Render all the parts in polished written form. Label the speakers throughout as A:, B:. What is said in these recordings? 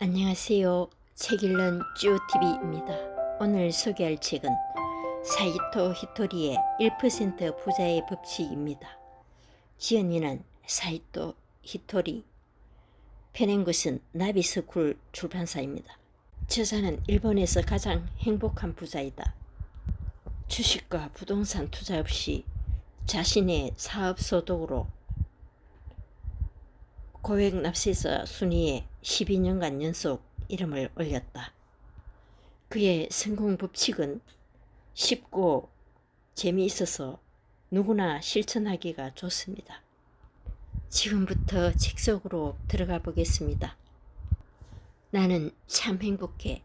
A: 안녕하세요. 책 읽는 쭈TV입니다. 오늘 소개할 책은 사이토 히토리의 1% 부자의 법칙입니다. 지은이는 사이토 히토리, 펴낸 것은 나비스쿨 출판사입니다. 저자는 일본에서 가장 행복한 부자이다. 주식과 부동산 투자 없이 자신의 사업 소득으로 고액 납세자 순위에 12년간 연속 이름을 올렸다. 그의 성공 법칙은 쉽고 재미있어서 누구나 실천하기가 좋습니다. 지금부터 책 속으로 들어가 보겠습니다. 나는 참 행복해.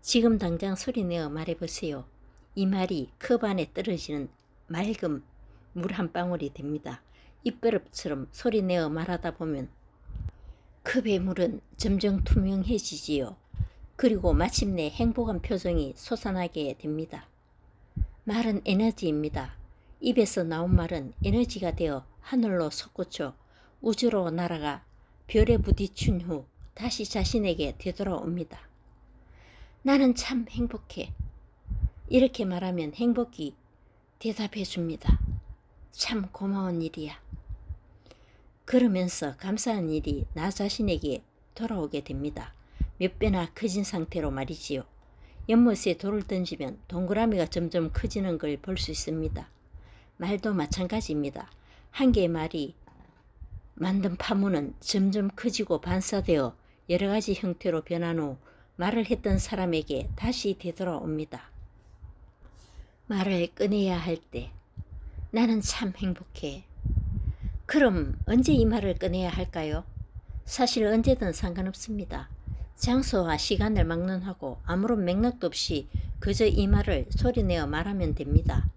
A: 지금 당장 소리내어 말해보세요. 이 말이 컵 안에 떨어지는 맑은 물 한 방울이 됩니다. 입버릇처럼 소리내어 말하다 보면 컵의 물은 점점 투명해지지요. 그리고 마침내 행복한 표정이 솟아나게 됩니다. 말은 에너지입니다. 입에서 나온 말은 에너지가 되어 하늘로 솟구쳐 우주로 날아가 별에 부딪힌 후 다시 자신에게 되돌아옵니다. 나는 참 행복해. 이렇게 말하면 행복이 대답해 줍니다. 참 고마운 일이야. 그러면서 감사한 일이 나 자신에게 돌아오게 됩니다. 몇 배나 커진 상태로 말이지요. 연못에 돌을 던지면 동그라미가 점점 커지는 걸 볼 수 있습니다. 말도 마찬가지입니다. 한 개의 말이 만든 파문은 점점 커지고 반사되어 여러 가지 형태로 변한 후 말을 했던 사람에게 다시 되돌아옵니다. 말을 꺼내야 할 때 나는 참 행복해. 그럼 언제 이 말을 꺼내야 할까요? 사실 언제든 상관없습니다. 장소와 시간을 막론하고 아무런 맥락도 없이 그저 이 말을 소리내어 말하면 됩니다.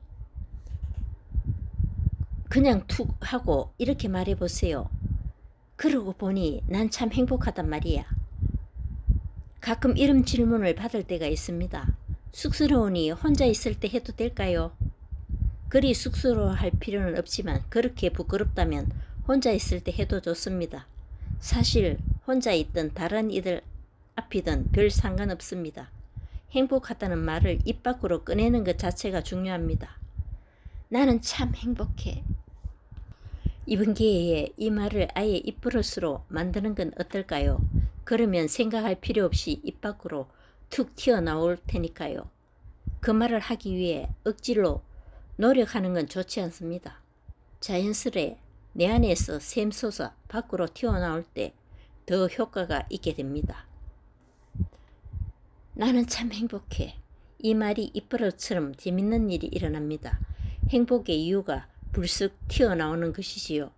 A: 그냥 툭 하고 이렇게 말해보세요. 그러고 보니 난 참 행복하단 말이야. 가끔 이런 질문을 받을 때가 있습니다. 쑥스러우니 혼자 있을 때 해도 될까요? 그리 쑥스러워할 필요는 없지만 그렇게 부끄럽다면 혼자 있을 때 해도 좋습니다. 사실 혼자 있든 다른 이들 앞이든 별 상관없습니다. 행복하다는 말을 입 밖으로 꺼내는 것 자체가 중요합니다. 나는 참 행복해. 이번 기회에 이 말을 아예 입버릇으로 만드는 건 어떨까요? 그러면 생각할 필요 없이 입 밖으로 툭 튀어나올 테니까요. 그 말을 하기 위해 억지로 노력하는 건 좋지 않습니다. 자연스레 내 안에서 샘솟아 밖으로 튀어나올 때 더 효과가 있게 됩니다. 나는 참 행복해. 이 말이 입버릇처럼 재밌는 일이 일어납니다. 행복의 이유가 불쑥 튀어나오는 것이지요.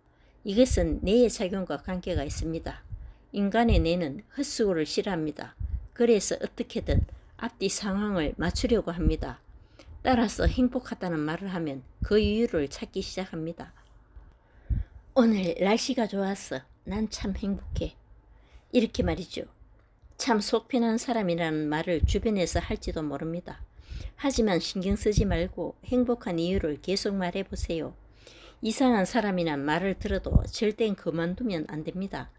A: 이것은 뇌의 작용과 관계가 있습니다. 인간의 뇌는 헛수고를 싫어합니다. 그래서 어떻게든 앞뒤 상황을 맞추려고 합니다. 따라서 행복하다는 말을 하면 그 이유를 찾기 시작합니다. 오늘 날씨가 좋았어. 난 참 행복해. 이렇게 말이죠. 참 속 편한 사람이라는 말을 주변에서 할지도 모릅니다. 하지만 신경 쓰지 말고 행복한 이유를 계속 말해보세요. 이상한 사람이란 말을 들어도 절대 그만두면 안 됩니다.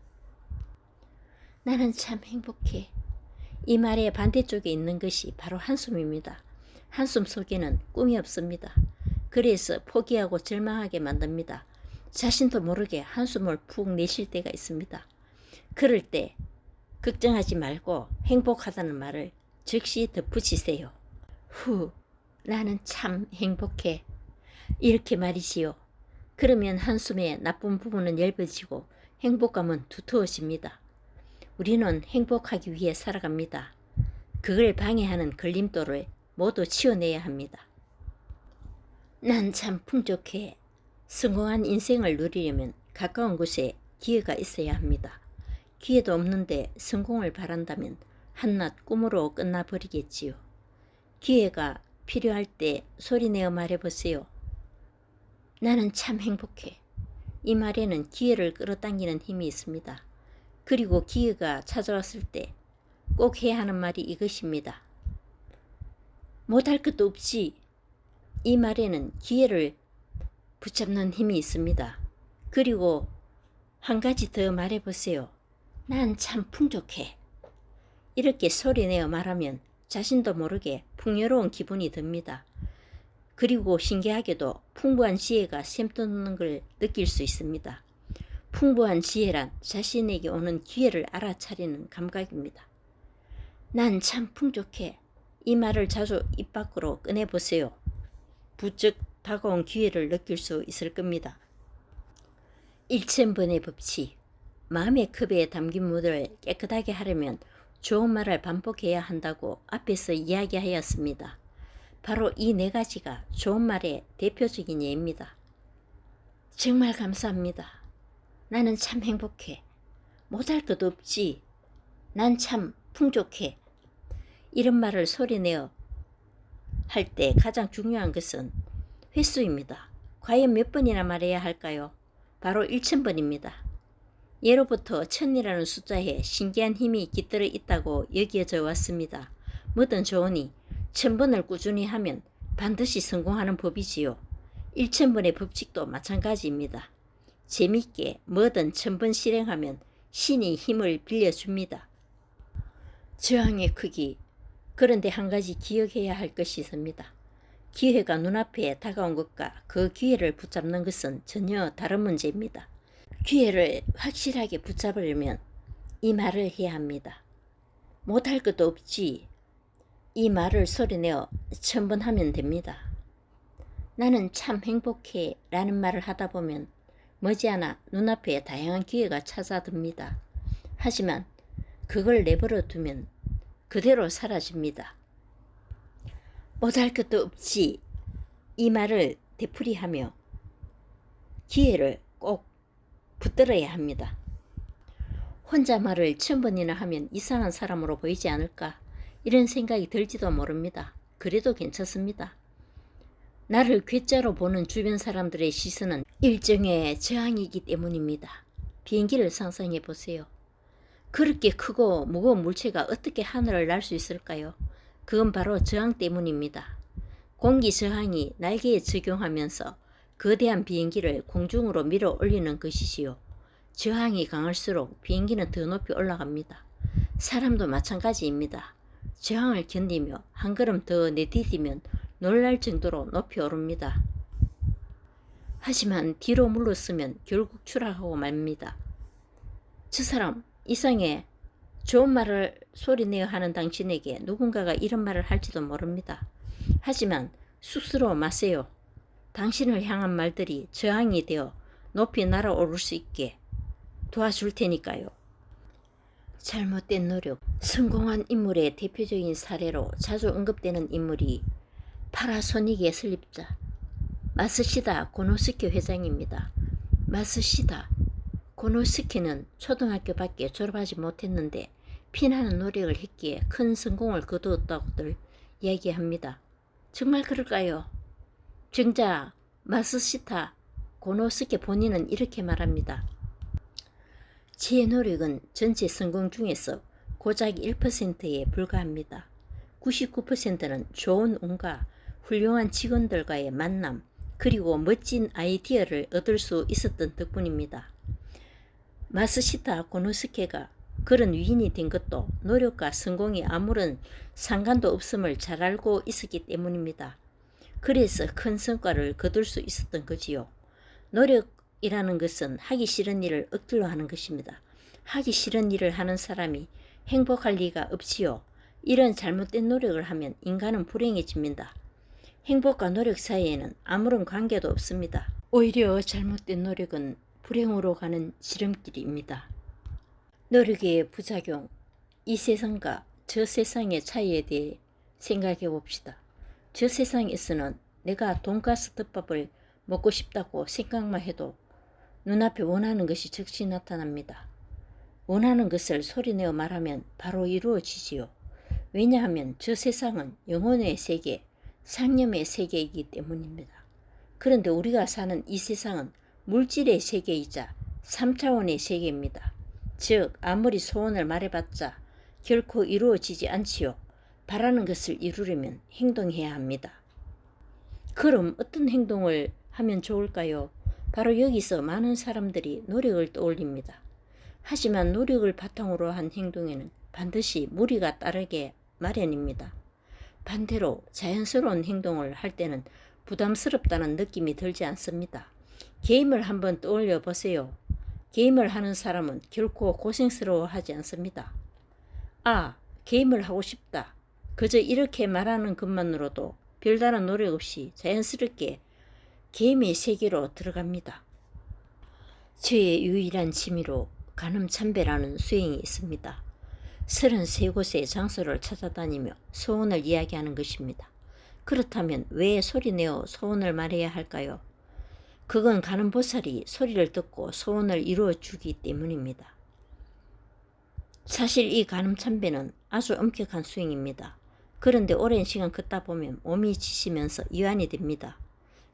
A: 나는 참 행복해. 이 말의 반대쪽에 있는 것이 바로 한숨입니다. 한숨 속에는 꿈이 없습니다. 그래서 포기하고 절망하게 만듭니다. 자신도 모르게 한숨을 푹 내쉴 때가 있습니다. 그럴 때 걱정하지 말고 행복하다는 말을 즉시 덧붙이세요. 후, 나는 참 행복해. 이렇게 말이지요. 그러면 한숨의 나쁜 부분은 엷어지고 행복감은 두터워집니다. 우리는 행복하기 위해 살아갑니다. 그걸 방해하는 걸림돌을 모두 치워내야 합니다. 난 참 풍족해. 성공한 인생을 누리려면 가까운 곳에 기회가 있어야 합니다. 기회도 없는데 성공을 바란다면 한낱 꿈으로 끝나버리겠지요. 기회가 필요할 때 소리내어 말해보세요. 나는 참 행복해. 이 말에는 기회를 끌어당기는 힘이 있습니다. 그리고 기회가 찾아왔을 때 꼭 해야 하는 말이 이것입니다. 못할 것도 없지. 이 말에는 기회를 붙잡는 힘이 있습니다. 그리고 한 가지 더 말해보세요. 난 참 풍족해. 이렇게 소리내어 말하면 자신도 모르게 풍요로운 기분이 듭니다. 그리고 신기하게도 풍부한 지혜가 샘솟는 걸 느낄 수 있습니다. 풍부한 지혜란 자신에게 오는 기회를 알아차리는 감각입니다. 난 참 풍족해. 이 말을 자주 입 밖으로 꺼내보세요. 부쩍 다가온 기회를 느낄 수 있을 겁니다. 1000번의 법칙. 마음의 컵에 담긴 물을 깨끗하게 하려면 좋은 말을 반복해야 한다고 앞에서 이야기하였습니다. 바로 이 4가지가 좋은 말의 대표적인 예입니다. 정말 감사합니다. 나는 참 행복해. 못할 것 없지. 난 참 풍족해. 이런 말을 소리내어 할 때 가장 중요한 것은 횟수입니다. 과연 몇 번이나 말해야 할까요? 바로 1000번입니다. 예로부터 1000이라는 숫자에 신기한 힘이 깃들어 있다고 여겨져 왔습니다. 뭐든 좋으니 1000번을 꾸준히 하면 반드시 성공하는 법이지요. 1000번의 법칙도 마찬가지입니다. 재밌게 뭐든 1000번 실행하면 신이 힘을 빌려줍니다. 저항의 크기. 그런데 한 가지 기억해야 할 것이 있습니다. 기회가 눈앞에 다가온 것과 그 기회를 붙잡는 것은 전혀 다른 문제입니다. 기회를 확실하게 붙잡으려면 이 말을 해야 합니다. 못할 것도 없지. 이 말을 소리내어 1000번 하면 됩니다. 나는 참 행복해 라는 말을 하다 보면 머지않아 눈앞에 다양한 기회가 찾아듭니다. 하지만 그걸 내버려 두면 그대로 사라집니다. 못할 것도 없지. 이 말을 되풀이하며 기회를 꼭 붙들어야 합니다. 혼자 말을 1000번이나 하면 이상한 사람으로 보이지 않을까? 이런 생각이 들지도 모릅니다. 그래도 괜찮습니다. 나를 괴짜로 보는 주변 사람들의 시선은 일종의 저항이기 때문입니다. 비행기를 상상해 보세요. 그렇게 크고 무거운 물체가 어떻게 하늘을 날 수 있을까요? 그건 바로 저항 때문입니다. 공기 저항이 날개에 적용하면서 거대한 비행기를 공중으로 밀어 올리는 것이지요. 저항이 강할수록 비행기는 더 높이 올라갑니다. 사람도 마찬가지입니다. 저항을 견디며 한 걸음 더 내디디면 놀랄 정도로 높이 오릅니다. 하지만 뒤로 물러서면 결국 추락하고 맙니다. 저 사람 이상해. 좋은 말을 소리내어 하는 당신에게 누군가가 이런 말을 할지도 모릅니다. 하지만 쑥스러워 마세요. 당신을 향한 말들이 저항이 되어 높이 날아오를 수 있게 도와줄 테니까요. 잘못된 노력. 성공한 인물의 대표적인 사례로 자주 언급되는 인물이 파라소닉의 설립자 마쓰시다 고노스케 회장입니다. 마쓰시다 고노스케는 초등학교밖에 졸업하지 못했는데 피나는 노력을 했기에 큰 성공을 거두었다고들 이야기합니다. 정말 그럴까요? 정작 마쓰시다 고노스케 본인은 이렇게 말합니다. 제 노력은 전체 성공 중에서 고작 1%에 불과합니다. 99%는 좋은 운과 훌륭한 직원들과의 만남 그리고 멋진 아이디어를 얻을 수 있었던 덕분입니다. 마쓰시다 고노스케가 그런 위인이 된 것도 노력과 성공이 아무런 상관도 없음을 잘 알고 있었기 때문입니다. 그래서 큰 성과를 거둘 수 있었던 거지요. 노력이라는 것은 하기 싫은 일을 억지로 하는 것입니다. 하기 싫은 일을 하는 사람이 행복할 리가 없지요. 이런 잘못된 노력을 하면 인간은 불행해집니다. 행복과 노력 사이에는 아무런 관계도 없습니다. 오히려 잘못된 노력은 불행으로 가는 지름길입니다. 노력의 부작용, 이 세상과 저 세상의 차이에 대해 생각해 봅시다. 저 세상에서는 내가 돈가스 덮밥을 먹고 싶다고 생각만 해도 눈앞에 원하는 것이 즉시 나타납니다. 원하는 것을 소리내어 말하면 바로 이루어지지요. 왜냐하면 저 세상은 영혼의 세계, 상념의 세계이기 때문입니다. 그런데 우리가 사는 이 세상은 물질의 세계이자 3차원의 세계입니다. 즉 아무리 소원을 말해봤자 결코 이루어지지 않지요. 바라는 것을 이루려면 행동해야 합니다. 그럼 어떤 행동을 하면 좋을까요? 바로 여기서 많은 사람들이 노력을 떠올립니다. 하지만 노력을 바탕으로 한 행동에는 반드시 무리가 따르게 마련입니다. 반대로 자연스러운 행동을 할 때는 부담스럽다는 느낌이 들지 않습니다. 게임을 한번 떠올려 보세요. 게임을 하는 사람은 결코 고생스러워하지 않습니다. 아, 게임을 하고 싶다. 그저 이렇게 말하는 것만으로도 별다른 노력 없이 자연스럽게 게임의 세계로 들어갑니다. 저의 유일한 취미로 간음참배라는 수행이 있습니다. 33곳의 장소를 찾아다니며 소원을 이야기하는 것입니다. 그렇다면 왜 소리내어 소원을 말해야 할까요? 그건 간음보살이 소리를 듣고 소원을 이루어주기 때문입니다. 사실 이 간음참배는 아주 엄격한 수행입니다. 그런데 오랜 시간 걷다 보면 몸이 지치면서 이완이 됩니다.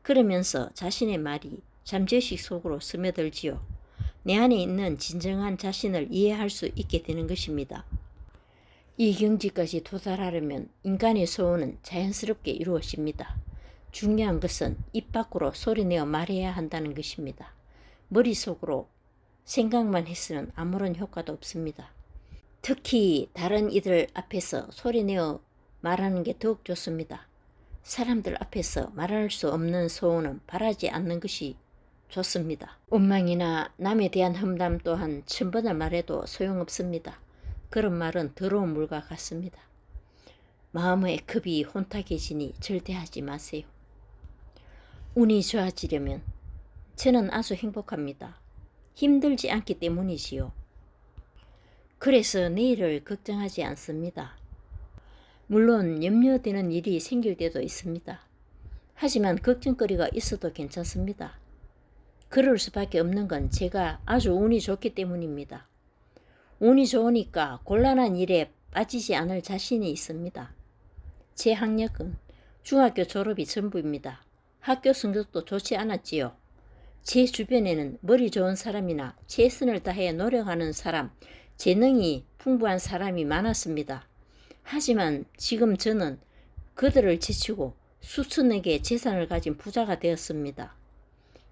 A: 그러면서 자신의 말이 잠재의식 속으로 스며들지요. 내 안에 있는 진정한 자신을 이해할 수 있게 되는 것입니다. 이 경지까지 도달하려면 인간의 소원은 자연스럽게 이루어집니다. 중요한 것은 입 밖으로 소리내어 말해야 한다는 것입니다. 머릿속으로 생각만 해서는 아무런 효과도 없습니다. 특히 다른 이들 앞에서 소리내어 말하는 게 더욱 좋습니다. 사람들 앞에서 말할 수 없는 소원은 바라지 않는 것이 좋습니다. 원망이나 남에 대한 험담 또한 1000번을 말해도 소용없습니다. 그런 말은 더러운 물과 같습니다. 마음의 급이 혼탁해지니 절대 하지 마세요. 운이 좋아지려면 저는 아주 행복합니다. 힘들지 않기 때문이지요. 그래서 내일을 걱정하지 않습니다. 물론 염려되는 일이 생길 때도 있습니다. 하지만 걱정거리가 있어도 괜찮습니다. 그럴 수밖에 없는 건 제가 아주 운이 좋기 때문입니다. 운이 좋으니까 곤란한 일에 빠지지 않을 자신이 있습니다. 제 학력은 중학교 졸업이 전부입니다. 학교 성적도 좋지 않았지요. 제 주변에는 머리 좋은 사람이나 최선을 다해 노력하는 사람, 재능이 풍부한 사람이 많았습니다. 하지만 지금 저는 그들을 제치고 수천억의 재산을 가진 부자가 되었습니다.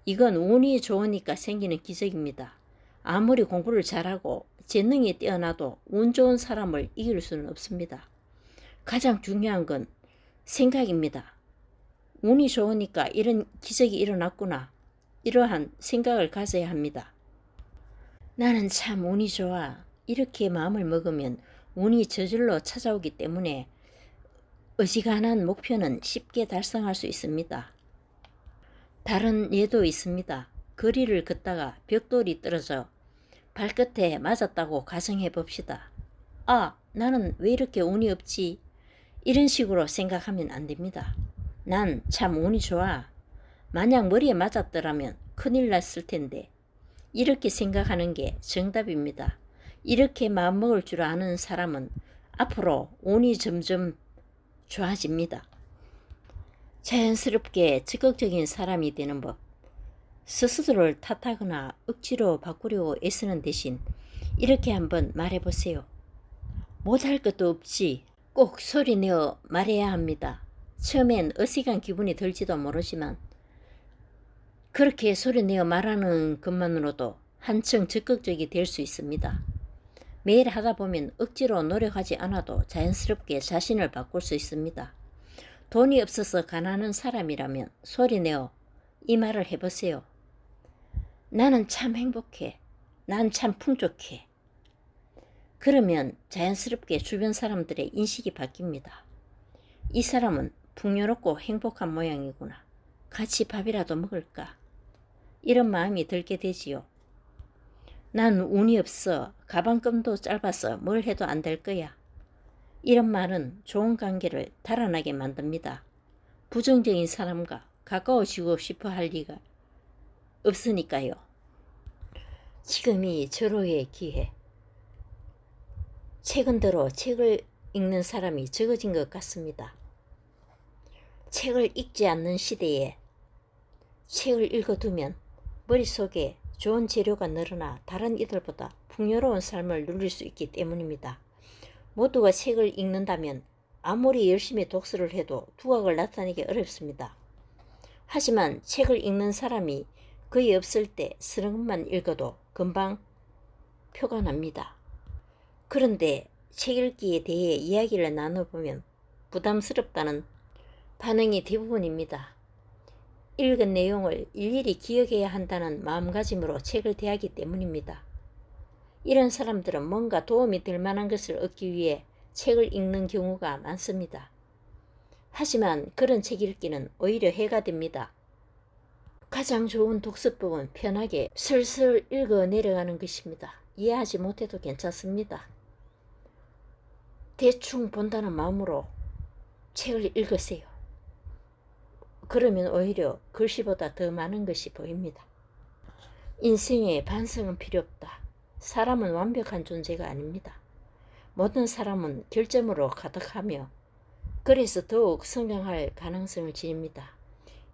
A: 이건 운이 좋으니까 생기는 기적입니다. 아무리 공부를 잘하고 재능이 뛰어나도 운 좋은 사람을 이길 수는 없습니다. 가장 중요한 건 생각입니다. 운이 좋으니까 이런 기적이 일어났구나. 이러한 생각을 가져야 합니다. 나는 참 운이 좋아. 이렇게 마음을 먹으면 운이 저절로 찾아오기 때문에 어지간한 목표는 쉽게 달성할 수 있습니다. 다른 예도 있습니다. 거리를 걷다가 벽돌이 떨어져 발끝에 맞았다고 가정해 봅시다. 아, 나는 왜 이렇게 운이 없지? 이런 식으로 생각하면 안 됩니다. 난 참 운이 좋아. 만약 머리에 맞았더라면 큰일 났을 텐데. 이렇게 생각하는 게 정답입니다. 이렇게 마음먹을 줄 아는 사람은 앞으로 운이 점점 좋아집니다. 자연스럽게 적극적인 사람이 되는 법. 스스로를 탓하거나 억지로 바꾸려고 애쓰는 대신 이렇게 한번 말해보세요. 못할 것도 없지. 꼭 소리내어 말해야 합니다. 처음엔 어색한 기분이 들지도 모르지만 그렇게 소리내어 말하는 것만으로도 한층 적극적이 될 수 있습니다. 매일 하다 보면 억지로 노력하지 않아도 자연스럽게 자신을 바꿀 수 있습니다. 돈이 없어서 가난한 사람이라면 소리내어 이 말을 해보세요. 나는 참 행복해. 난 참 풍족해. 그러면 자연스럽게 주변 사람들의 인식이 바뀝니다. 이 사람은 풍요롭고 행복한 모양이구나. 같이 밥이라도 먹을까? 이런 마음이 들게 되지요. 난 운이 없어. 가방끈도 짧아서 뭘 해도 안 될 거야. 이런 말은 좋은 관계를 달아나게 만듭니다. 부정적인 사람과 가까워지고 싶어 할 리가 없으니까요. 지금이 절호의 기회. 최근 들어 책을 읽는 사람이 적어진 것 같습니다. 책을 읽지 않는 시대에 책을 읽어두면 머릿속에 좋은 재료가 늘어나 다른 이들보다 풍요로운 삶을 누릴 수 있기 때문입니다. 모두가 책을 읽는다면 아무리 열심히 독서를 해도 두각을 나타내기 어렵습니다. 하지만 책을 읽는 사람이 거의 없을 때 서너 권만 읽어도 금방 표가 납니다. 그런데 책 읽기에 대해 이야기를 나눠보면 부담스럽다는 반응이 대부분입니다. 읽은 내용을 일일이 기억해야 한다는 마음가짐으로 책을 대하기 때문입니다. 이런 사람들은 뭔가 도움이 될 만한 것을 얻기 위해 책을 읽는 경우가 많습니다. 하지만 그런 책 읽기는 오히려 해가 됩니다. 가장 좋은 독서법은 편하게 슬슬 읽어 내려가는 것입니다. 이해하지 못해도 괜찮습니다. 대충 본다는 마음으로 책을 읽으세요. 그러면 오히려 글씨보다 더 많은 것이 보입니다. 인생에 반성은 필요 없다. 사람은 완벽한 존재가 아닙니다. 모든 사람은 결점으로 가득하며 그래서 더욱 성장할 가능성을 지닙니다.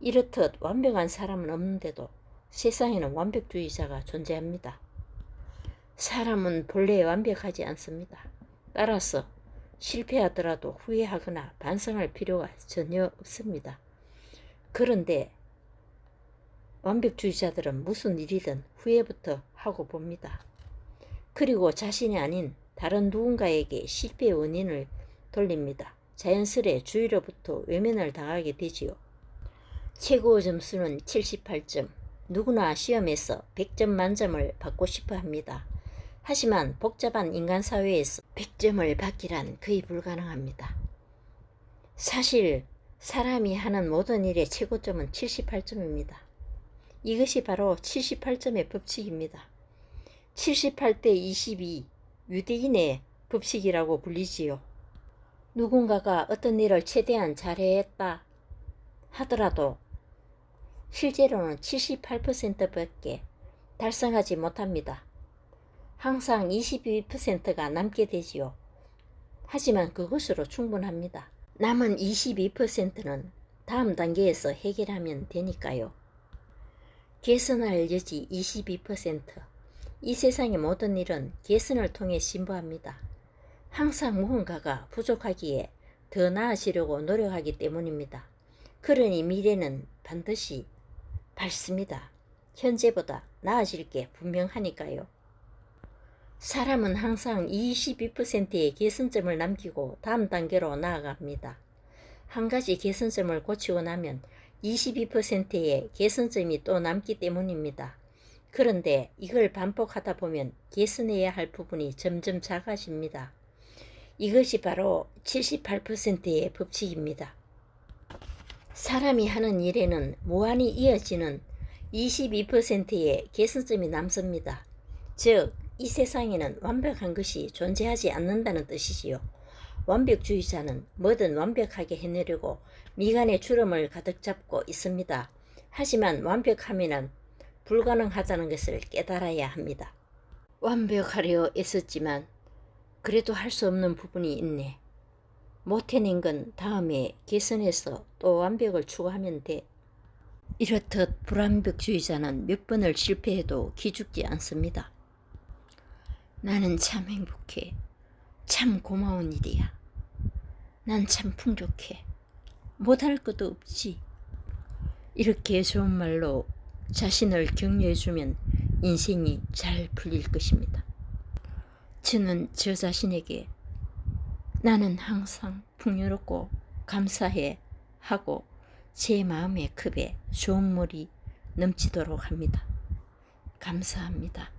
A: 이렇듯 완벽한 사람은 없는데도 세상에는 완벽주의자가 존재합니다. 사람은 본래 완벽하지 않습니다. 따라서 실패하더라도 후회하거나 반성할 필요가 전혀 없습니다. 그런데 완벽주의자들은 무슨 일이든 후회부터 하고 봅니다. 그리고 자신이 아닌 다른 누군가에게 실패의 원인을 돌립니다. 자연스레 주위로부터 외면을 당하게 되지요. 최고 점수는 78점. 누구나 시험에서 100점 만점을 받고 싶어 합니다. 하지만 복잡한 인간 사회에서 100점을 받기란 거의 불가능합니다. 사실 사람이 하는 모든 일의 최고점은 78점입니다. 이것이 바로 78점의 법칙입니다. 78대 22 유대인의 법칙이라고 불리지요. 누군가가 어떤 일을 최대한 잘했다 하더라도 실제로는 78%밖에 달성하지 못합니다. 항상 22%가 남게 되지요. 하지만 그것으로 충분합니다. 남은 22%는 다음 단계에서 해결하면 되니까요. 개선할 여지 22%. 이 세상의 모든 일은 개선을 통해 진보합니다. 항상 무언가가 부족하기에 더 나아지려고 노력하기 때문입니다. 그러니 미래는 반드시 밝습니다. 현재보다 나아질 게 분명하니까요. 사람은 항상 22%의 개선점을 남기고 다음 단계로 나아갑니다. 한 가지 개선점을 고치고 나면 22%의 개선점이 또 남기 때문입니다. 그런데 이걸 반복하다 보면 개선해야 할 부분이 점점 작아집니다. 이것이 바로 78%의 법칙입니다. 사람이 하는 일에는 무한히 이어지는 22%의 개선점이 남습니다. 즉, 이 세상에는 완벽한 것이 존재하지 않는다는 뜻이지요. 완벽주의자는 뭐든 완벽하게 해내려고 미간에 주름을 가득 잡고 있습니다. 하지만 완벽하면 불가능하다는 것을 깨달아야 합니다. 완벽하려 애썼지만 그래도 할 수 없는 부분이 있네. 못해낸 건 다음에 개선해서 또 완벽을 추구하면 돼. 이렇듯 불완벽주의자는 몇 번을 실패해도 기죽지 않습니다. 나는 참 행복해. 참 고마운 일이야. 난 참 풍족해. 못할 것도 없지. 이렇게 좋은 말로 자신을 격려해주면 인생이 잘 풀릴 것입니다. 저는 저 자신에게 나는 항상 풍요롭고 감사해 하고 제 마음의 컵에 좋은 물이 넘치도록 합니다. 감사합니다.